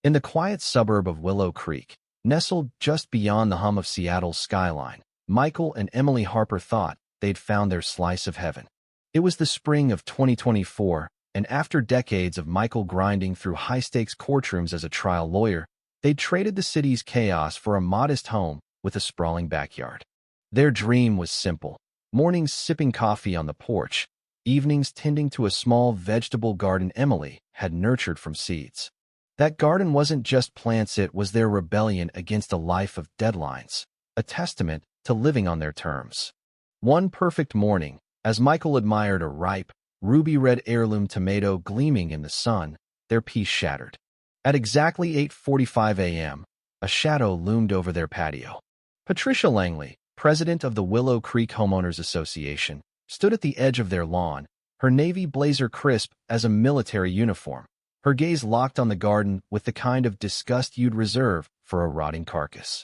In the quiet suburb of Willow Creek, nestled just beyond the hum of Seattle's skyline, Michael and Emily Harper thought they'd found their slice of heaven. It was the spring of 2024, and after decades of Michael grinding through high-stakes courtrooms as a trial lawyer, they'd traded the city's chaos for a modest home with a sprawling backyard. Their dream was simple: mornings sipping coffee on the porch, evenings tending to a small vegetable garden Emily had nurtured from seeds. That garden wasn't just plants, it was their rebellion against a life of deadlines, a testament to living on their terms. One perfect morning, as Michael admired a ripe, ruby-red heirloom tomato gleaming in the sun, their peace shattered. At exactly 8:45 a.m., a shadow loomed over their patio. Patricia Langley, president of the Willow Creek Homeowners Association, stood at the edge of their lawn, her navy blazer crisp as a military uniform, her gaze locked on the garden with the kind of disgust you'd reserve for a rotting carcass.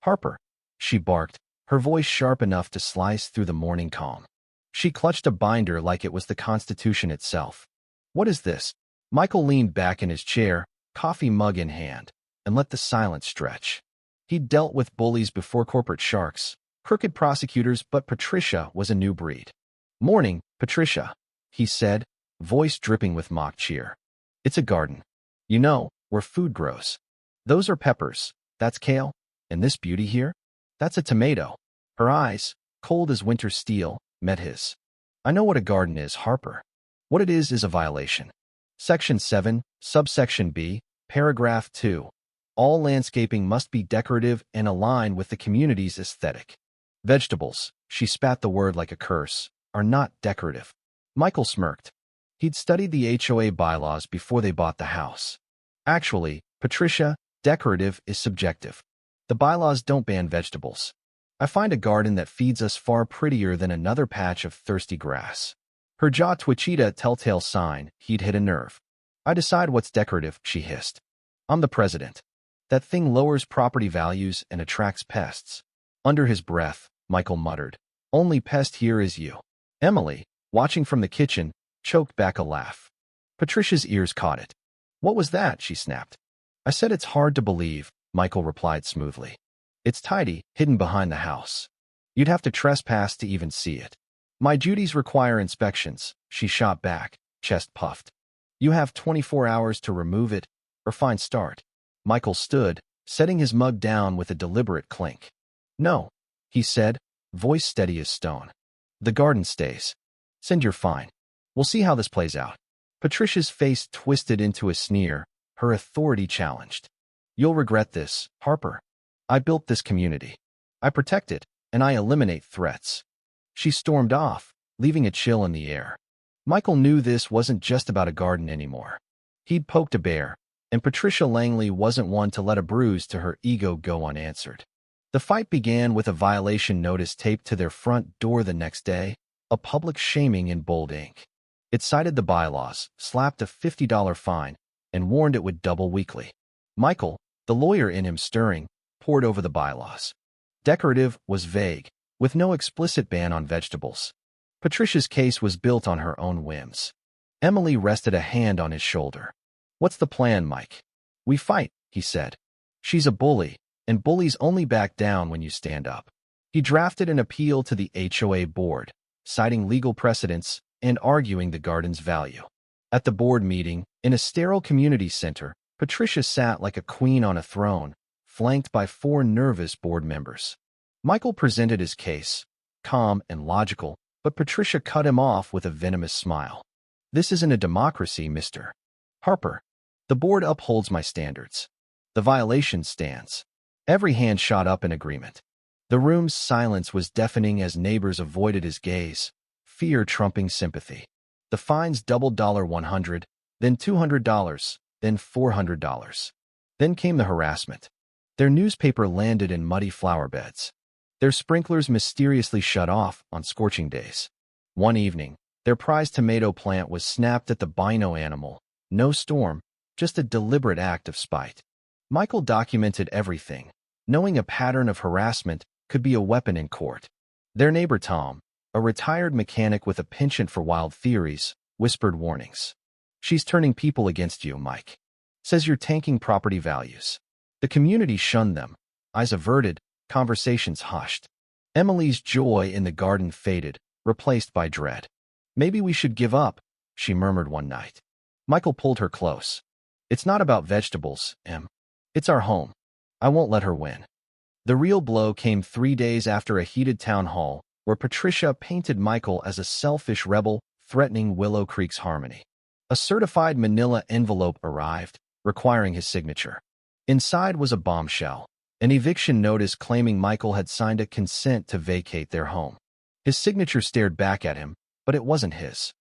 "Harper," she barked, her voice sharp enough to slice through the morning calm. She clutched a binder like it was the Constitution itself. "What is this?" Michael leaned back in his chair, coffee mug in hand, and let the silence stretch. He'd dealt with bullies before, corporate sharks, crooked prosecutors, but Patricia was a new breed. "Morning, Patricia," he said, voice dripping with mock cheer. "It's a garden. You know, where food grows. Those are peppers, that's kale, and this beauty here? That's a tomato." Her eyes, cold as winter steel, met his. "I know what a garden is, Harper. What it is a violation. Section 7, subsection B, paragraph 2. All landscaping must be decorative and align with the community's aesthetic. Vegetables," she spat the word like a curse, "are not decorative." Michael smirked. He'd studied the HOA bylaws before they bought the house. "Actually, Patricia, decorative is subjective. The bylaws don't ban vegetables. I find a garden that feeds us far prettier than another patch of thirsty grass." Her jaw twitched, a telltale sign he'd hit a nerve. "I decide what's decorative," she hissed. "I'm the president. That thing lowers property values and attracts pests." Under his breath, Michael muttered, "Only pest here is you." Emily, watching from the kitchen, choked back a laugh. Patricia's ears caught it. "What was that?" she snapped. "I said it's hard to believe," Michael replied smoothly. "It's tidy, hidden behind the house. You'd have to trespass to even see it." "My duties require inspections," she shot back, chest puffed. "You have 24 hours to remove it, or fine start." Michael stood, setting his mug down with a deliberate clink. "No," he said, voice steady as stone. "The garden stays. Send your fine. We'll see how this plays out." Patricia's face twisted into a sneer, her authority challenged. "You'll regret this, Harper. I built this community. I protect it, and I eliminate threats." She stormed off, leaving a chill in the air. Michael knew this wasn't just about a garden anymore. He'd poked a bear, and Patricia Langley wasn't one to let a bruise to her ego go unanswered. The fight began with a violation notice taped to their front door the next day, a public shaming in bold ink. It cited the bylaws, slapped a $50 fine, and warned it would double weekly. Michael, the lawyer in him stirring, pored over the bylaws. Decorative was vague, with no explicit ban on vegetables. Patricia's case was built on her own whims. Emily rested a hand on his shoulder. "What's the plan, Mike?" "We fight," he said. "She's a bully, and bullies only back down when you stand up." He drafted an appeal to the HOA board, citing legal precedents and arguing the garden's value. At the board meeting, in a sterile community center, Patricia sat like a queen on a throne, flanked by 4 nervous board members. Michael presented his case, calm and logical, but Patricia cut him off with a venomous smile. "This isn't a democracy, Mr. Harper. The board upholds my standards. The violation stands." Every hand shot up in agreement. The room's silence was deafening as neighbors avoided his gaze, fear trumping sympathy. The fines doubled $100, then $200, then $400. Then came the harassment. Their newspaper landed in muddy flower beds. Their sprinklers mysteriously shut off on scorching days. One evening, their prized tomato plant was snapped at the bino animal. No storm, just a deliberate act of spite. Michael documented everything, knowing a pattern of harassment could be a weapon in court. Their neighbor Tom, a retired mechanic with a penchant for wild theories, whispered warnings. "She's turning people against you, Mike. Says you're tanking property values. The community shunned them. Eyes averted, conversations hushed. Emily's joy in the garden faded, replaced by dread. Maybe we should give up, she murmured one night. Michael pulled her close. It's not about vegetables, Em. It's our home. I won't let her win. The real blow came 3 days after a heated town hall, where Patricia painted Michael as a selfish rebel threatening Willow Creek's harmony. A certified manila envelope arrived, requiring his signature. Inside was a bombshell, an eviction notice claiming Michael had signed a consent to vacate their home. His signature stared back at him, but it wasn't his.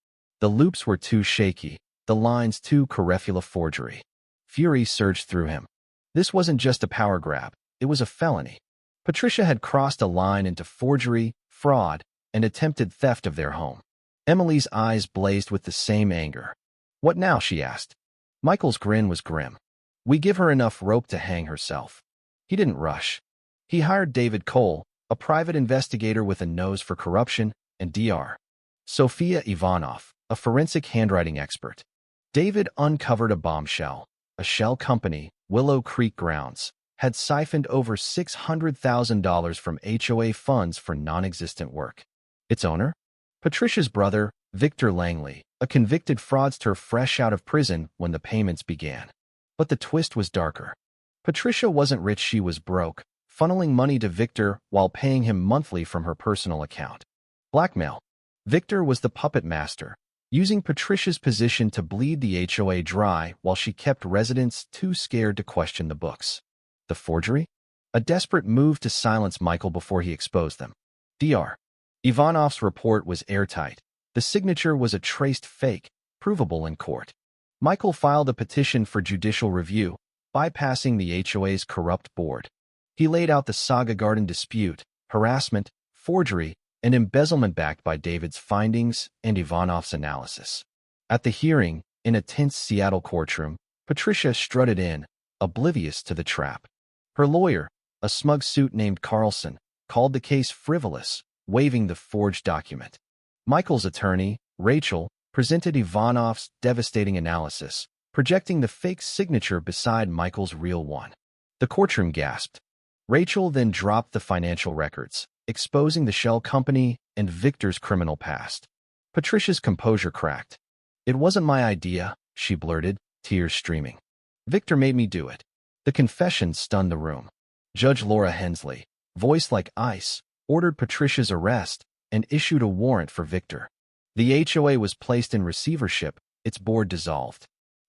The loops were too shaky, the lines too Carefula forgery. Fury surged through him. This wasn't just a power grab, it was a felony. Patricia had crossed a line into forgery, fraud, and attempted theft of their home. Emily's eyes blazed with the same anger. What now, she asked. Michael's grin was grim. We give her enough rope to hang herself. He didn't rush. He hired David Cole, a private investigator with a nose for corruption, and Dr. Sofia Ivanov, a forensic handwriting expert. David uncovered a bombshell. A shell company, Willow Creek Grounds, had siphoned over $600,000 from HOA funds for non-existent work. Its owner? Patricia's brother, Victor Langley, a convicted fraudster fresh out of prison when the payments began. But the twist was darker. Patricia wasn't rich, she was broke, funneling money to Victor while paying him monthly from her personal account. Blackmail. Victor was the puppet master, using Patricia's position to bleed the HOA dry while she kept residents too scared to question the books. The forgery? A desperate move to silence Michael before he exposed them. Dr. Ivanov's report was airtight. The signature was a traced fake, provable in court. Michael filed a petition for judicial review, bypassing the HOA's corrupt board. He laid out the Saga Garden dispute, harassment, forgery, and embezzlement backed by David's findings and Ivanov's analysis. At the hearing, in a tense Seattle courtroom, Patricia strutted in, oblivious to the trap. Her lawyer, a smug suit named Carlson, called the case frivolous, waiving the forged document. Michael's attorney, Rachel, presented Ivanov's devastating analysis, projecting the fake signature beside Michael's real one. The courtroom gasped. Rachel then dropped the financial records, exposing the shell company and Victor's criminal past. Patricia's composure cracked. It wasn't my idea, she blurted, tears streaming. Victor made me do it. The confession stunned the room. Judge Laura Hensley, voice like ice, ordered Patricia's arrest and issued a warrant for Victor. The HOA was placed in receivership, its board dissolved.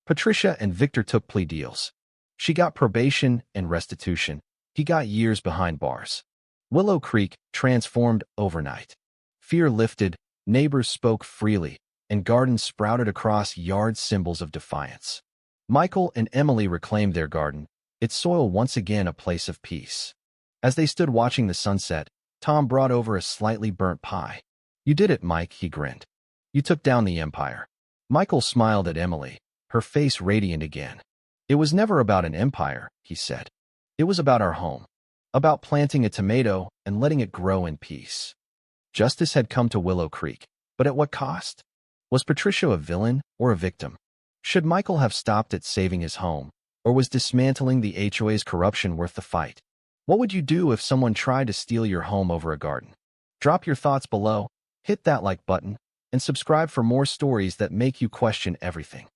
Patricia and Victor took plea deals. She got probation and restitution. He got years behind bars. Willow Creek transformed overnight. Fear lifted, neighbors spoke freely, and gardens sprouted across yards, symbols of defiance. Michael and Emily reclaimed their garden, its soil once again a place of peace. As they stood watching the sunset, Tom brought over a slightly burnt pie. You did it, Mike, he grinned. You took down the empire. Michael smiled at Emily, her face radiant again. It was never about an empire, he said. It was about our home. About planting a tomato and letting it grow in peace. Justice had come to Willow Creek, but at what cost? Was Patricia a villain or a victim? Should Michael have stopped at saving his home, or was dismantling the HOA's corruption worth the fight? What would you do if someone tried to steal your home over a garden? Drop your thoughts below, hit that like button, and subscribe for more stories that make you question everything.